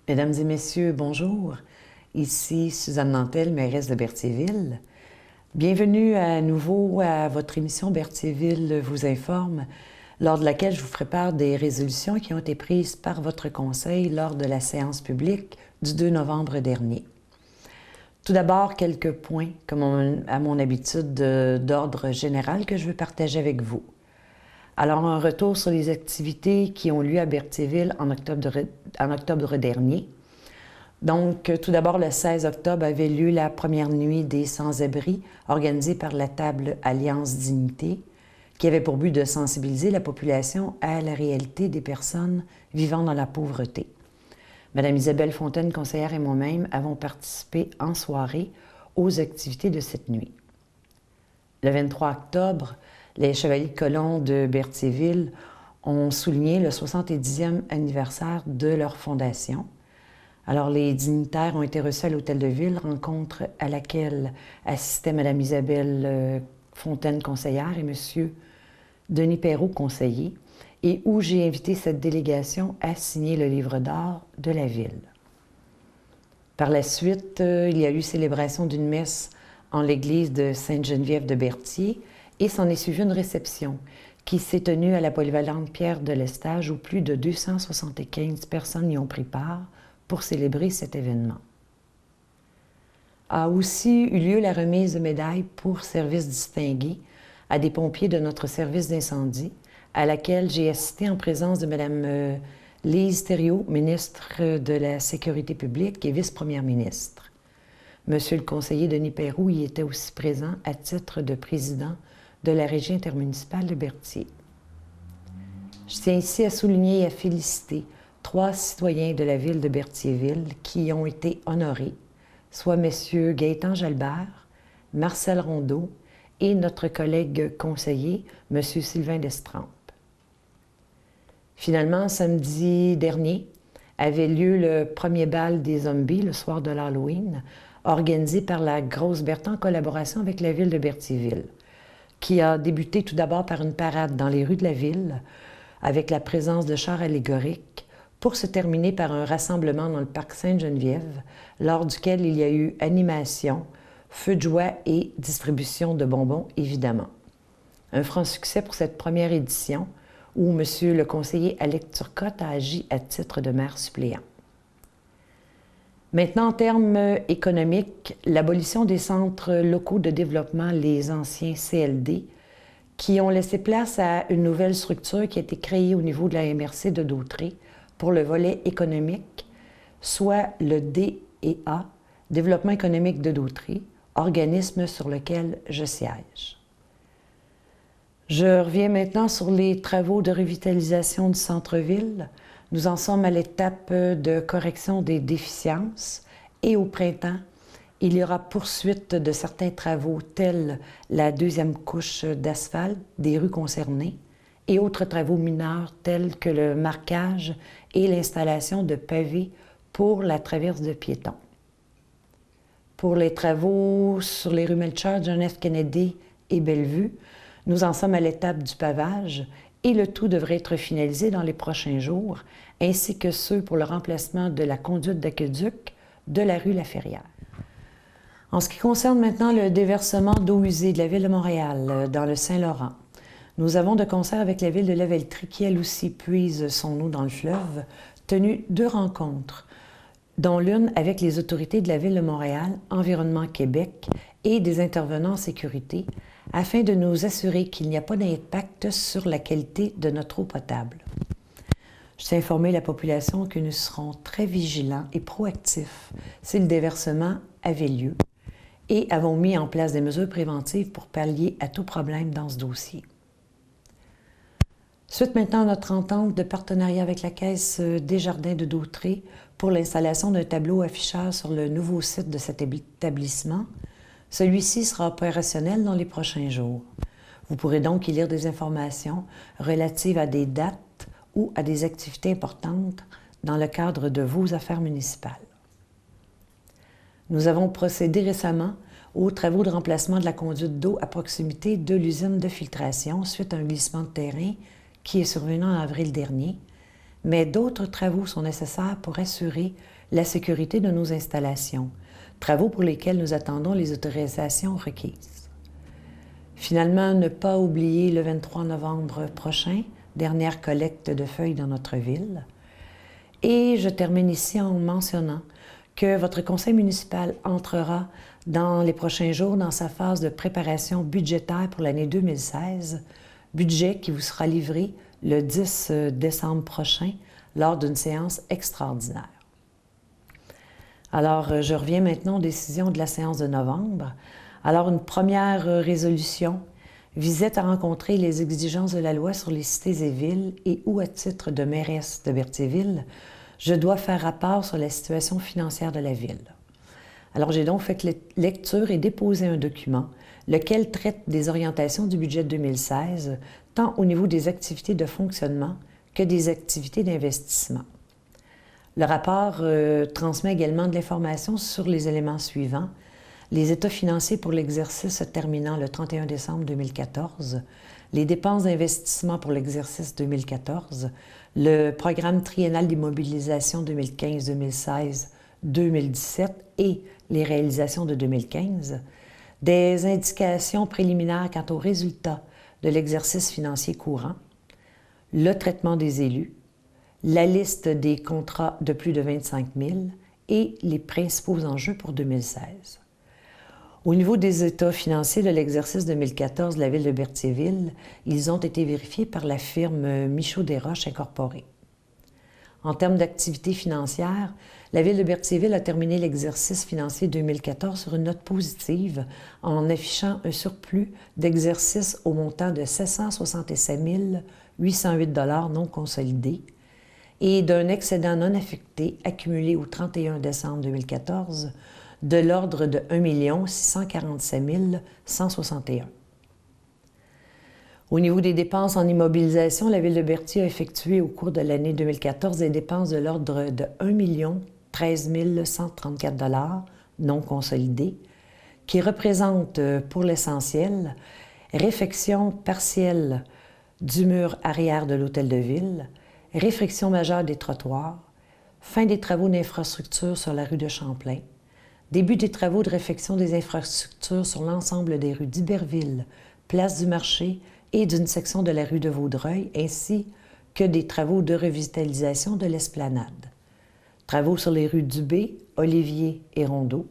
Mesdames et messieurs, bonjour. Ici Suzanne Nantel, mairesse de Berthierville. Bienvenue à nouveau à votre émission Berthierville vous informe, lors de laquelle je vous ferai part des résolutions qui ont été prises par votre conseil lors de la séance publique du 2 novembre dernier. Tout d'abord, quelques points, comme à mon habitude, d'ordre général que je veux partager avec vous. Alors, un retour sur les activités qui ont lieu à Berthierville en octobre dernier. Donc, tout d'abord, le 16 octobre avait lieu la première nuit des sans-abri organisée par la table Alliance Dignité, qui avait pour but de sensibiliser la population à la réalité des personnes vivant dans la pauvreté. Madame Isabelle Fontaine, conseillère, et moi-même avons participé en soirée aux activités de cette nuit. Le 23 octobre, les Chevaliers de Colomb de Berthierville ont souligné le 70e anniversaire de leur fondation. Alors, les dignitaires ont été reçus à l'Hôtel de Ville, rencontre à laquelle assistait Mme Isabelle Fontaine, conseillère, et M. Denis Perrault, conseiller, et où j'ai invité cette délégation à signer le livre d'or de la Ville. Par la suite, il y a eu célébration d'une messe en l'église de Sainte-Geneviève de Berthier, et s'en est suivi une réception qui s'est tenue à la polyvalente Pierre de Lestage où plus de 275 personnes y ont pris part pour célébrer cet événement. A aussi eu lieu la remise de médailles pour services distingués à des pompiers de notre service d'incendie, à laquelle j'ai assisté en présence de Mme Lise Thériault, ministre de la Sécurité publique et vice-première ministre. Monsieur le conseiller Denis Perrault y était aussi présent à titre de président de la Régie intermunicipale de Berthier. Je tiens ici à souligner et à féliciter 3 citoyens de la ville de Berthierville qui ont été honorés, soit M. Gaétan Jalbert, Marcel Rondeau et notre collègue conseiller, M. Sylvain Destrempes. Finalement, samedi dernier, avait lieu le premier bal des zombies, le soir de l'Halloween, organisé par la Grosse Berthe en collaboration avec la ville de Berthierville, qui a débuté tout d'abord par une parade dans les rues de la ville, avec la présence de chars allégoriques, pour se terminer par un rassemblement dans le parc Sainte-Geneviève, lors duquel il y a eu animation, feu de joie et distribution de bonbons, évidemment. Un franc succès pour cette première édition, où M. le conseiller Alec Turcotte a agi à titre de maire suppléant. Maintenant, en termes économiques, l'abolition des centres locaux de développement, les anciens CLD, qui ont laissé place à une nouvelle structure qui a été créée au niveau de la MRC de Dautré pour le volet économique, soit le DEA, Développement économique de Dautré, organisme sur lequel je siège. Je reviens maintenant sur les travaux de revitalisation du centre-ville. Nous en sommes à l'étape de correction des déficiences et au printemps, il y aura poursuite de certains travaux tels la deuxième couche d'asphalte des rues concernées et autres travaux mineurs tels que le marquage et l'installation de pavés pour la traverse de piétons. Pour les travaux sur les rues Melchior, John F. Kennedy et Bellevue, nous en sommes à l'étape du pavage et le tout devrait être finalisé dans les prochains jours, ainsi que ceux pour le remplacement de la conduite d'aqueduc de la rue Laferrière. En ce qui concerne maintenant le déversement d'eau usée de la Ville de Montréal dans le Saint-Laurent, nous avons de concert avec la Ville de Lavellerie, qui elle aussi puise son eau dans le fleuve, tenu 2 rencontres, dont l'une avec les autorités de la Ville de Montréal, Environnement Québec et des intervenants en sécurité, afin de nous assurer qu'il n'y a pas d'impact sur la qualité de notre eau potable. Je tiens à informer la population que nous serons très vigilants et proactifs si le déversement avait lieu et avons mis en place des mesures préventives pour pallier à tout problème dans ce dossier. Suite maintenant à notre entente de partenariat avec la Caisse Desjardins de Dautré pour l'installation d'un tableau afficheur sur le nouveau site de cet établissement. Celui-ci sera opérationnel dans les prochains jours. Vous pourrez donc y lire des informations relatives à des dates ou à des activités importantes dans le cadre de vos affaires municipales. Nous avons procédé récemment aux travaux de remplacement de la conduite d'eau à proximité de l'usine de filtration suite à un glissement de terrain qui est survenu en avril dernier, mais d'autres travaux sont nécessaires pour assurer la sécurité de nos installations, travaux pour lesquels nous attendons les autorisations requises. Finalement, ne pas oublier le 23 novembre prochain, dernière collecte de feuilles dans notre ville. Et je termine ici en mentionnant que votre conseil municipal entrera dans les prochains jours dans sa phase de préparation budgétaire pour l'année 2016, budget qui vous sera livré le 10 décembre prochain lors d'une séance extraordinaire. Alors, je reviens maintenant aux décisions de la séance de novembre. Alors, une première résolution visait à rencontrer les exigences de la loi sur les cités et villes et où, à titre de mairesse de Berthierville, je dois faire rapport sur la situation financière de la ville. Alors, j'ai donc fait lecture et déposé un document, lequel traite des orientations du budget 2016, tant au niveau des activités de fonctionnement que des activités d'investissement. Le rapport transmet également de l'information sur les éléments suivants: les états financiers pour l'exercice terminant le 31 décembre 2014, les dépenses d'investissement pour l'exercice 2014, le programme triennal d'immobilisation 2015-2016, 2017 et les réalisations de 2015, des indications préliminaires quant aux résultats de l'exercice financier courant, le traitement des élus, la liste des contrats de plus de 25 000 et les principaux enjeux pour 2016. Au niveau des états financiers de l'exercice 2014 de la ville de Berthierville, ils ont été vérifiés par la firme Michaud-Desroches Incorporée. En termes d'activité financière, la ville de Berthierville a terminé l'exercice financier 2014 sur une note positive en affichant un surplus d'exercice au montant de 767 808 $ non consolidés et d'un excédent non affecté accumulé au 31 décembre 2014 de l'ordre de 1 647 161. Au niveau des dépenses en immobilisation, la ville de Berthier a effectué au cours de l'année 2014 des dépenses de l'ordre de 1 013 134 $ non consolidés, qui représentent pour l'essentiel réfection partielle du mur arrière de l'hôtel de ville, réfection majeure des trottoirs, fin des travaux d'infrastructure sur la rue de Champlain, début des travaux de réfection des infrastructures sur l'ensemble des rues d'Iberville, Place du Marché et d'une section de la rue de Vaudreuil, ainsi que des travaux de revitalisation de l'esplanade. Travaux sur les rues Dubé, Olivier et Rondeau,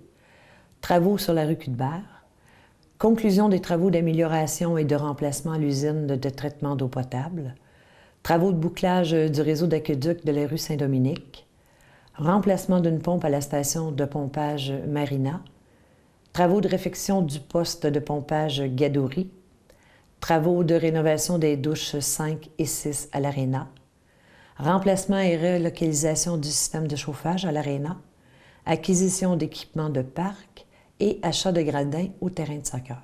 travaux sur la rue Cuthbert, conclusion des travaux d'amélioration et de remplacement à l'usine de traitement d'eau potable, travaux de bouclage du réseau d'aqueduc de la rue Saint-Dominique, remplacement d'une pompe à la station de pompage Marina, travaux de réfection du poste de pompage Gadouri, travaux de rénovation des douches 5 et 6 à l'Aréna, remplacement et relocalisation du système de chauffage à l'Aréna, acquisition d'équipements de parc et achat de gradins au terrain de soccer.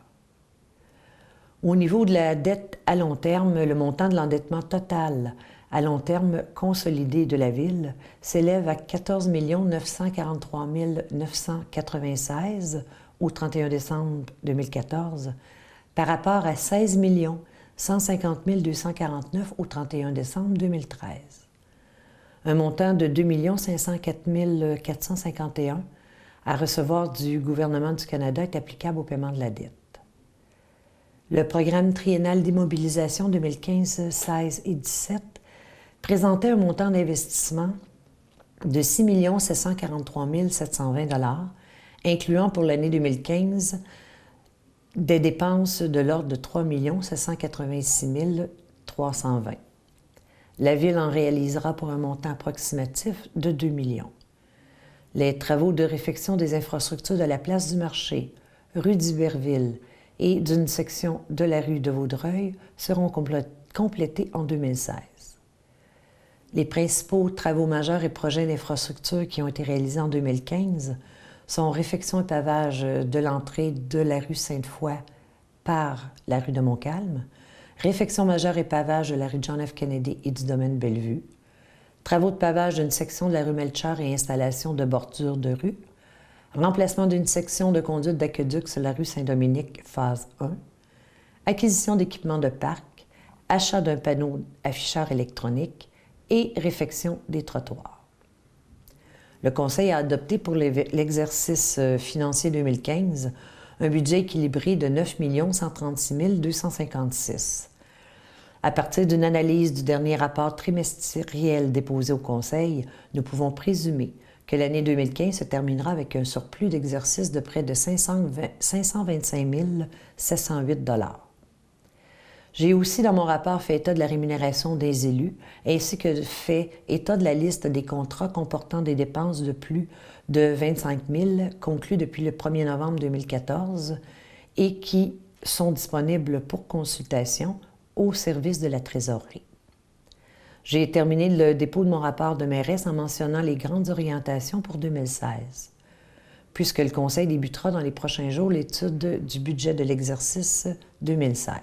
Au niveau de la dette à long terme, le montant de l'endettement total à long terme consolidé de la Ville s'élève à 14 943 996 au 31 décembre 2014 par rapport à 16 150 249 au 31 décembre 2013. Un montant de 2 504 451 à recevoir du gouvernement du Canada est applicable au paiement de la dette. Le programme triennal d'immobilisation 2015, 16 et 17 présentait un montant d'investissement de 6 743 720 $, incluant pour l'année 2015 des dépenses de l'ordre de 3 786 320. La Ville en réalisera pour un montant approximatif de 2 millions. Les travaux de réfection des infrastructures de la place du Marché, rue d'Iberville et d'une section de la rue de Vaudreuil seront complétés en 2016. Les principaux travaux majeurs et projets d'infrastructure qui ont été réalisés en 2015 sont réfection et pavage de l'entrée de la rue Sainte-Foy par la rue de Montcalm, réfection majeure et pavage de la rue John F. Kennedy et du domaine Bellevue, travaux de pavage d'une section de la rue Melchior et installation de bordures de rue, remplacement d'une section de conduite d'aqueduc sur la rue Saint-Dominique, phase 1, acquisition d'équipements de parc, achat d'un panneau afficheur électronique et réfection des trottoirs. Le Conseil a adopté pour l'exercice financier 2015 un budget équilibré de 9 136 256. À partir d'une analyse du dernier rapport trimestriel déposé au Conseil, nous pouvons présumer que l'année 2015 se terminera avec un surplus d'exercice de près de 525 708 $. J'ai aussi dans mon rapport fait état de la rémunération des élus, ainsi que fait état de la liste des contrats comportant des dépenses de plus de 25 000 conclus depuis le 1er novembre 2014 et qui sont disponibles pour consultation au service de la trésorerie. J'ai terminé le dépôt de mon rapport de mairesse en mentionnant les grandes orientations pour 2016, puisque le Conseil débutera dans les prochains jours l'étude du budget de l'exercice 2016.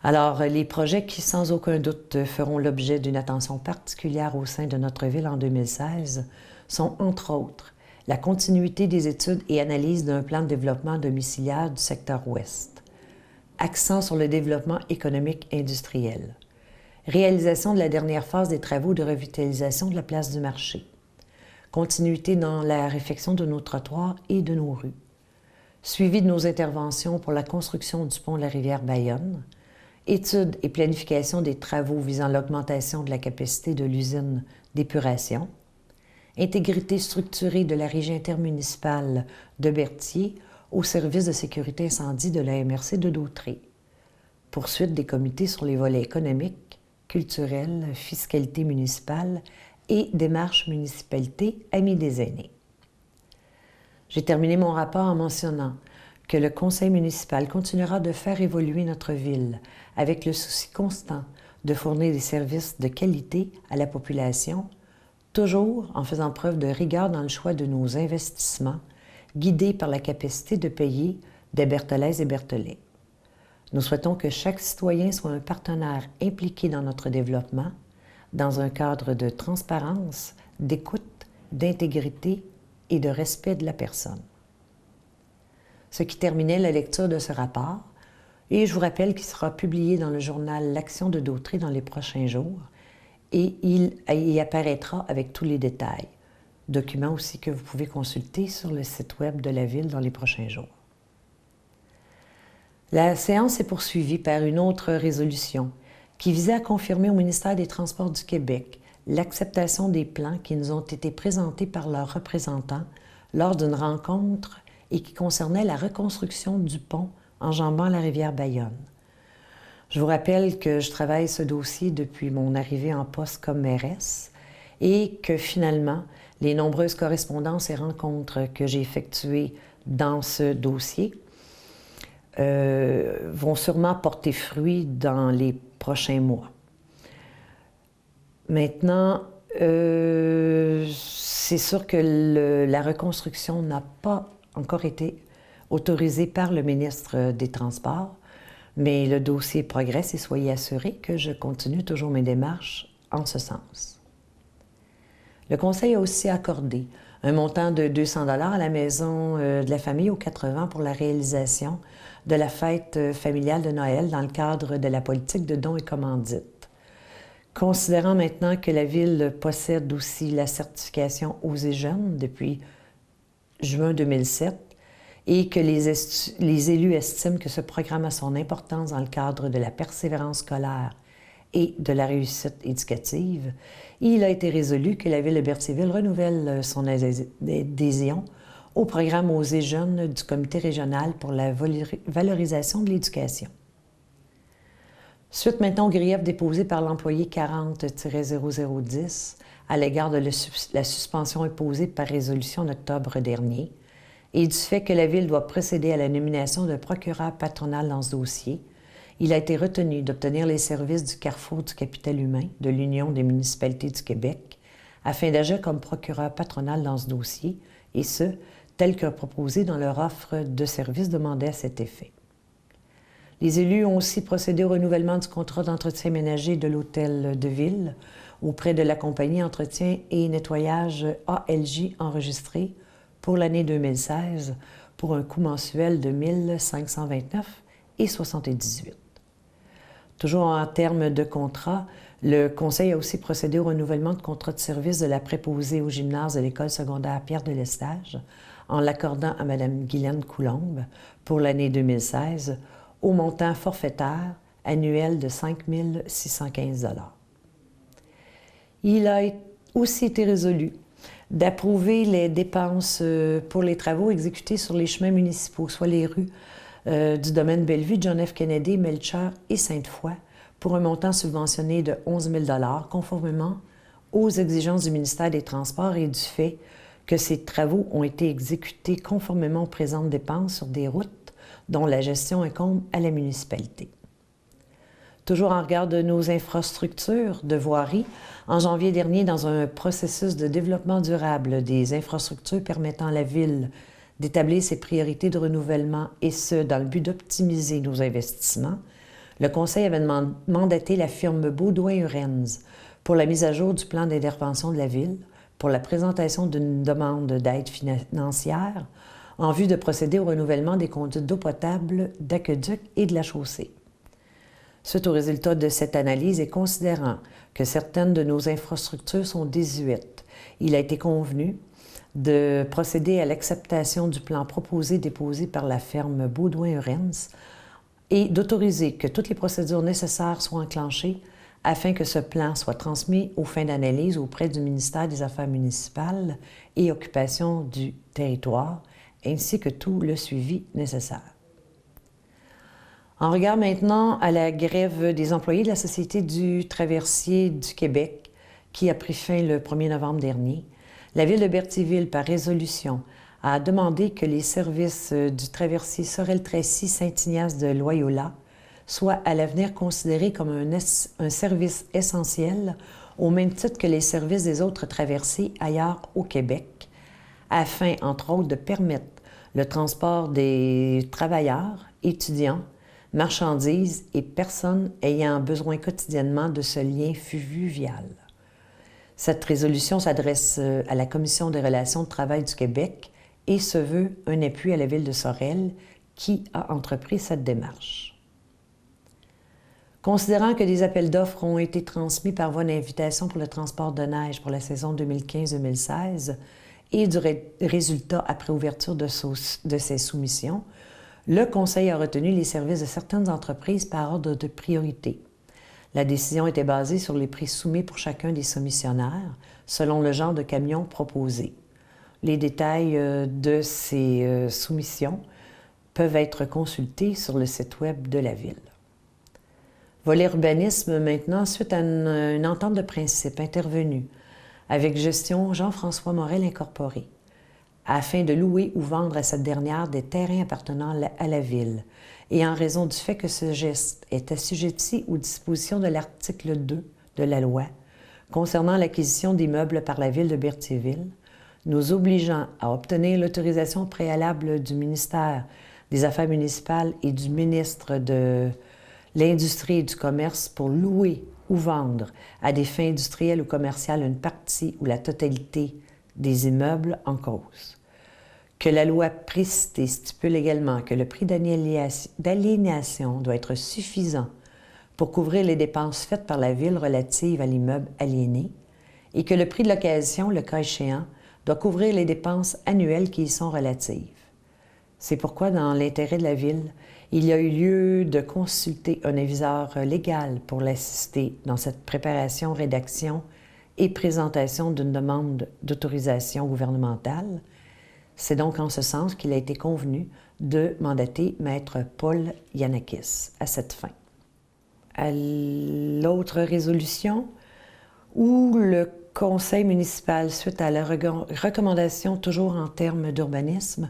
Alors, les projets qui, sans aucun doute, feront l'objet d'une attention particulière au sein de notre ville en 2016 sont, entre autres, la continuité des études et analyses d'un plan de développement domiciliaire du secteur ouest, accent sur le développement économique industriel, réalisation de la dernière phase des travaux de revitalisation de la place du marché, continuité dans la réfection de nos trottoirs et de nos rues, suivi de nos interventions pour la construction du pont de la rivière Bayonne, étude et planification des travaux visant l'augmentation de la capacité de l'usine d'épuration, intégrité structurée de la régie intermunicipale de Berthier au service de sécurité incendie de la MRC de Dautré, poursuite des comités sur les volets économiques, culturelle, fiscalité municipale et démarche municipalité Amis des aînés. J'ai terminé mon rapport en mentionnant que le conseil municipal continuera de faire évoluer notre ville avec le souci constant de fournir des services de qualité à la population, toujours en faisant preuve de rigueur dans le choix de nos investissements, guidés par la capacité de payer des Bertholaises et Bertholais. Nous souhaitons que chaque citoyen soit un partenaire impliqué dans notre développement, dans un cadre de transparence, d'écoute, d'intégrité et de respect de la personne. Ce qui terminait la lecture de ce rapport, et je vous rappelle qu'il sera publié dans le journal L'Action de Dautré dans les prochains jours, et il y apparaîtra avec tous les détails, document aussi que vous pouvez consulter sur le site web de la Ville dans les prochains jours. La séance est poursuivie par une autre résolution qui visait à confirmer au ministère des Transports du Québec l'acceptation des plans qui nous ont été présentés par leurs représentants lors d'une rencontre et qui concernait la reconstruction du pont enjambant la rivière Bayonne. Je vous rappelle que je travaille ce dossier depuis mon arrivée en poste comme mairesse et que finalement, les nombreuses correspondances et rencontres que j'ai effectuées dans ce dossier vont sûrement porter fruit dans les prochains mois. Maintenant, c'est sûr que la reconstruction n'a pas encore été autorisée par le ministre des Transports, mais le dossier progresse et soyez assurés que je continue toujours mes démarches en ce sens. Le Conseil a aussi accordé un montant de 200 $ à la Maison de la Famille aux 80 pour la réalisation de la fête familiale de Noël dans le cadre de la politique de dons et commandites. Considérant maintenant que la Ville possède aussi la certification Osez Jeunes depuis juin 2007 et que les élus estiment que ce programme a son importance dans le cadre de la persévérance scolaire et de la réussite éducative, il a été résolu que la Ville de Berthierville renouvelle son adhésion au programme Osez Jeunes du Comité régional pour la valorisation de l'éducation. Suite maintenant au grief déposé par l'employé 40-0010 à l'égard de la suspension imposée par résolution en octobre dernier et du fait que la Ville doit procéder à la nomination d'un procureur patronal dans ce dossier, il a été retenu d'obtenir les services du Carrefour du capital humain de l'Union des municipalités du Québec afin d'agir comme procureur patronal dans ce dossier, et ce, tel que proposé dans leur offre de services demandée à cet effet. Les élus ont aussi procédé au renouvellement du contrat d'entretien ménager de l'hôtel de ville auprès de la compagnie Entretien et Nettoyage ALJ enregistrée pour l'année 2016 pour un coût mensuel de 1 529,78 $. Toujours en termes de contrat, le Conseil a aussi procédé au renouvellement de contrat de service de la préposée au gymnase de l'École secondaire Pierre de Lestage en l'accordant à Mme Guylaine Coulombe pour l'année 2016 au montant forfaitaire annuel de 5 615 $. Il a aussi été résolu d'approuver les dépenses pour les travaux exécutés sur les chemins municipaux, soit les rues du domaine Bellevue, John F. Kennedy, Melchior et Sainte-Foy, pour un montant subventionné de 11 000 $, conformément aux exigences du ministère des Transports et du fait que ces travaux ont été exécutés conformément aux présentes dépenses sur des routes dont la gestion incombe à la municipalité. Toujours en regard de nos infrastructures de voirie, en janvier dernier, dans un processus de développement durable des infrastructures permettant à la Ville d'établir ses priorités de renouvellement, et ce, dans le but d'optimiser nos investissements, le Conseil avait mandaté la firme Baudouin-Urens pour la mise à jour du plan d'intervention de la Ville, pour la présentation d'une demande d'aide financière en vue de procéder au renouvellement des conduites d'eau potable, d'aqueduc et de la chaussée. Suite aux résultats de cette analyse et considérant que certaines de nos infrastructures sont désuètes, il a été convenu de procéder à l'acceptation du plan proposé déposé par la firme Baudouin-Urens et d'autoriser que toutes les procédures nécessaires soient enclenchées afin que ce plan soit transmis aux fins d'analyse auprès du ministère des Affaires municipales et Occupation du territoire, ainsi que tout le suivi nécessaire. En regard maintenant à la grève des employés de la Société du traversier du Québec, qui a pris fin le 1er novembre dernier, la Ville de Berthierville, par résolution, a demandé que les services du traversier Sorel-Tracy Saint-Ignace de Loyola soient à l'avenir considérés comme un service essentiel au même titre que les services des autres traversiers ailleurs au Québec, afin, entre autres, de permettre le transport des travailleurs, étudiants, marchandises et personnes ayant besoin quotidiennement de ce lien fluvial. Cette résolution s'adresse à la Commission des relations de travail du Québec et se veut un appui à la Ville de Sorel qui a entrepris cette démarche. Considérant que des appels d'offres ont été transmis par voie d'invitation pour le transport de neige pour la saison 2015-2016 et du résultat après ouverture de ces soumissions, le Conseil a retenu les services de certaines entreprises par ordre de priorité. La décision était basée sur les prix soumis pour chacun des soumissionnaires, selon le genre de camion proposé. Les détails de ces soumissions peuvent être consultés sur le site Web de la Ville. Volet urbanisme maintenant, suite à une entente de principe intervenue avec Gestion Jean-François Morel Incorporé, afin de louer ou vendre à cette dernière des terrains appartenant à la Ville, et en raison du fait que ce geste est assujetti aux dispositions de l'article 2 de la loi concernant l'acquisition d'immeubles par la Ville de Berthierville, nous obligeant à obtenir l'autorisation préalable du ministère des Affaires municipales et du ministre de l'Industrie et du Commerce pour louer ou vendre à des fins industrielles ou commerciales une partie ou la totalité des immeubles en cause. Que la loi précitée stipule également que le prix d'aliénation doit être suffisant pour couvrir les dépenses faites par la Ville relatives à l'immeuble aliéné et que le prix de location, le cas échéant, doit couvrir les dépenses annuelles qui y sont relatives. C'est pourquoi, dans l'intérêt de la Ville, il y a eu lieu de consulter un aviseur légal pour l'assister dans cette préparation, rédaction et présentation d'une demande d'autorisation gouvernementale. C'est donc en ce sens qu'il a été convenu de mandater Maître Paul Yanakis à cette fin. À l'autre résolution, où le Conseil municipal, suite à la recommandation, toujours en termes d'urbanisme,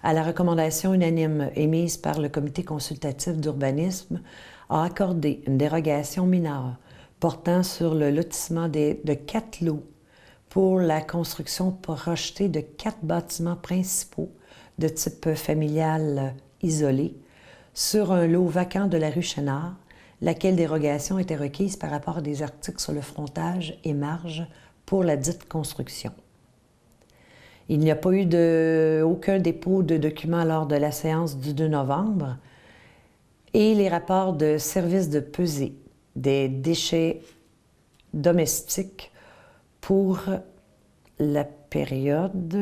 à la recommandation unanime émise par le Comité consultatif d'urbanisme, a accordé une dérogation mineure portant sur le lotissement de 4 lots pour la construction projetée de 4 bâtiments principaux de type familial isolé sur un lot vacant de la rue Chénard, laquelle dérogation était requise par rapport à des articles sur le frontage et marge pour la dite construction. Il n'y a pas eu aucun dépôt de documents lors de la séance du 2 novembre et les rapports de service de pesée des déchets domestiques pour la période,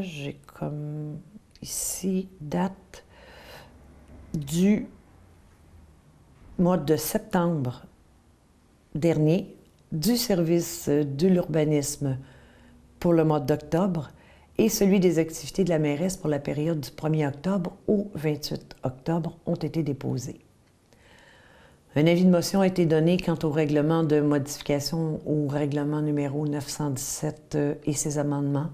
j'ai comme ici, date du mois de septembre dernier, du service de l'urbanisme pour le mois d'octobre et celui des activités de la mairesse pour la période du 1er octobre au 28 octobre ont été déposés. Un avis de motion a été donné quant au règlement de modification au règlement numéro 917 et ses amendements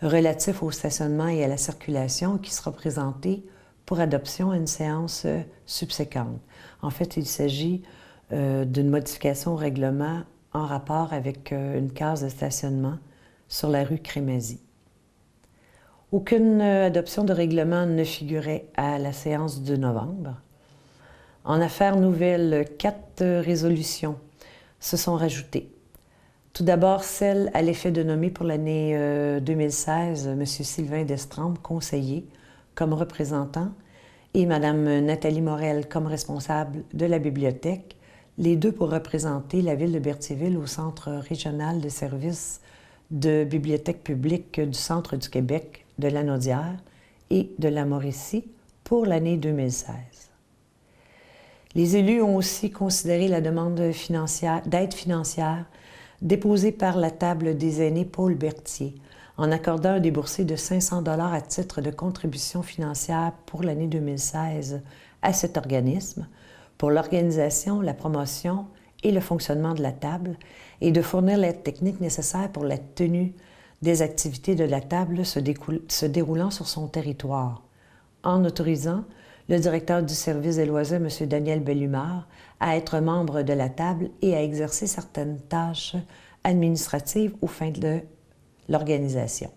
relatifs au stationnement et à la circulation qui sera présenté pour adoption à une séance subséquente. En fait, il s'agit d'une modification au règlement en rapport avec une case de stationnement sur la rue Crémazie. Aucune adoption de règlement ne figurait à la séance de novembre. En affaires nouvelles, 4 résolutions se sont rajoutées. Tout d'abord, celle à l'effet de nommer pour l'année 2016 M. Sylvain Destrempe, conseiller, comme représentant, et Mme Nathalie Morel comme responsable de la bibliothèque, les deux pour représenter la ville de Berthierville au Centre régional de services de bibliothèque publique du Centre du Québec, de la Naudière et de la Mauricie pour l'année 2016. Les élus ont aussi considéré la demande d'aide financière déposée par la table des aînés Paul Berthier en accordant un déboursé de 500 $ à titre de contribution financière pour l'année 2016 à cet organisme pour l'organisation, la promotion et le fonctionnement de la table et de fournir l'aide technique nécessaire pour la tenue des activités de la table se déroulant sur son territoire, en autorisant le directeur du service des loisirs, M. Daniel Bellumeur, à être membre de la table et à exercer certaines tâches administratives aux fins de l'organisation.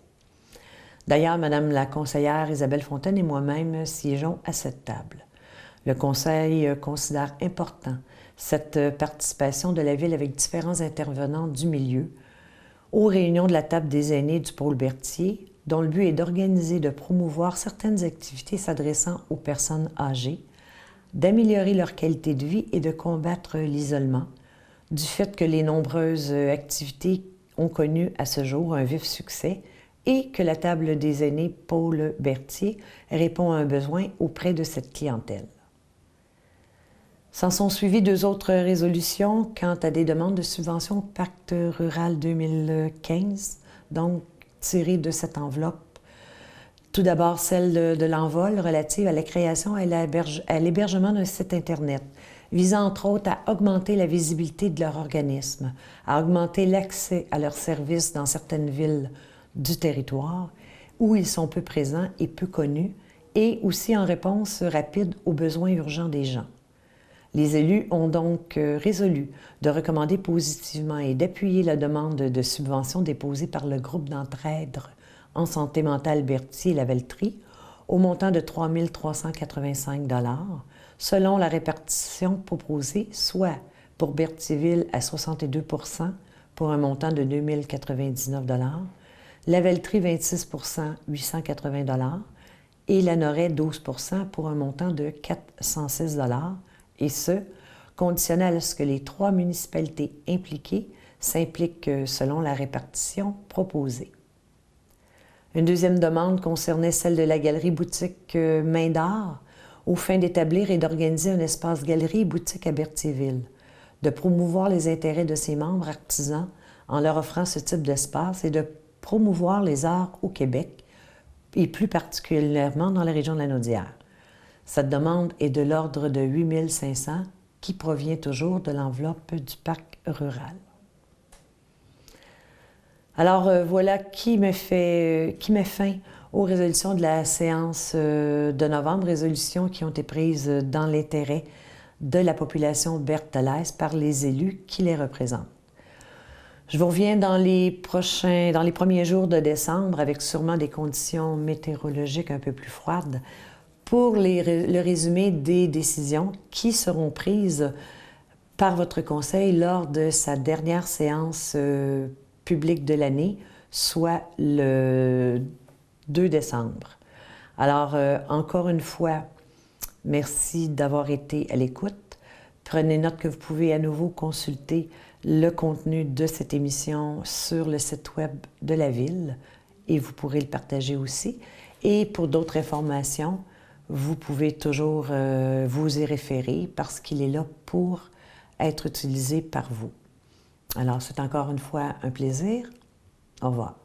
D'ailleurs, Mme la conseillère Isabelle Fontaine et moi-même siégeons à cette table. Le Conseil considère important cette participation de la Ville avec différents intervenants du milieu aux réunions de la table des aînés du pôle Berthier, dont le but est d'organiser et de promouvoir certaines activités s'adressant aux personnes âgées, d'améliorer leur qualité de vie et de combattre l'isolement, du fait que les nombreuses activités ont connu à ce jour un vif succès et que la table des aînés Paul Berthier répond à un besoin auprès de cette clientèle. S'en sont suivies 2 autres résolutions quant à des demandes de subvention au Pacte rural 2015, donc tirées de cette enveloppe. Tout d'abord, celle de l'envol relative à la création et à l'hébergement d'un site Internet, visant entre autres à augmenter la visibilité de leur organisme, à augmenter l'accès à leurs services dans certaines villes du territoire où ils sont peu présents et peu connus, et aussi en réponse rapide aux besoins urgents des gens. Les élus ont donc résolu de recommander positivement et d'appuyer la demande de subvention déposée par le groupe d'entraide en santé mentale Berthier et Lavellerie au montant de 3 385 $, selon la répartition proposée, soit pour Berthierville à 62 % pour un montant de 2 099 $, Lavellerie 26 %, 880 $ et Lanoraie 12 % pour un montant de 406 $, et ce, conditionné à ce que les 3 municipalités impliquées s'impliquent selon la répartition proposée. Une deuxième demande concernait celle de la galerie boutique Main d'Art, aux fins d'établir et d'organiser un espace galerie et boutique à Berthierville, de promouvoir les intérêts de ses membres artisans en leur offrant ce type d'espace et de promouvoir les arts au Québec, et plus particulièrement dans la région de la Naudière. Cette demande est de l'ordre de 8 500 qui provient toujours de l'enveloppe du parc rural. Alors voilà qui met fin aux résolutions de la séance de novembre, résolutions qui ont été prises dans l'intérêt de la population berthelaise par les élus qui les représentent. Je vous reviens dans les premiers jours de décembre avec sûrement des conditions météorologiques un peu plus froides pour le résumé des décisions qui seront prises par votre conseil lors de sa dernière séance publique de l'année, soit le 2 décembre. Alors, encore une fois, Merci d'avoir été à l'écoute. Prenez note que vous pouvez à nouveau consulter le contenu de cette émission sur le site web de la Ville et vous pourrez le partager aussi. Et pour d'autres informations, vous pouvez toujours vous y référer parce qu'il est là pour être utilisé par vous. Alors, c'est encore une fois un plaisir. Au revoir.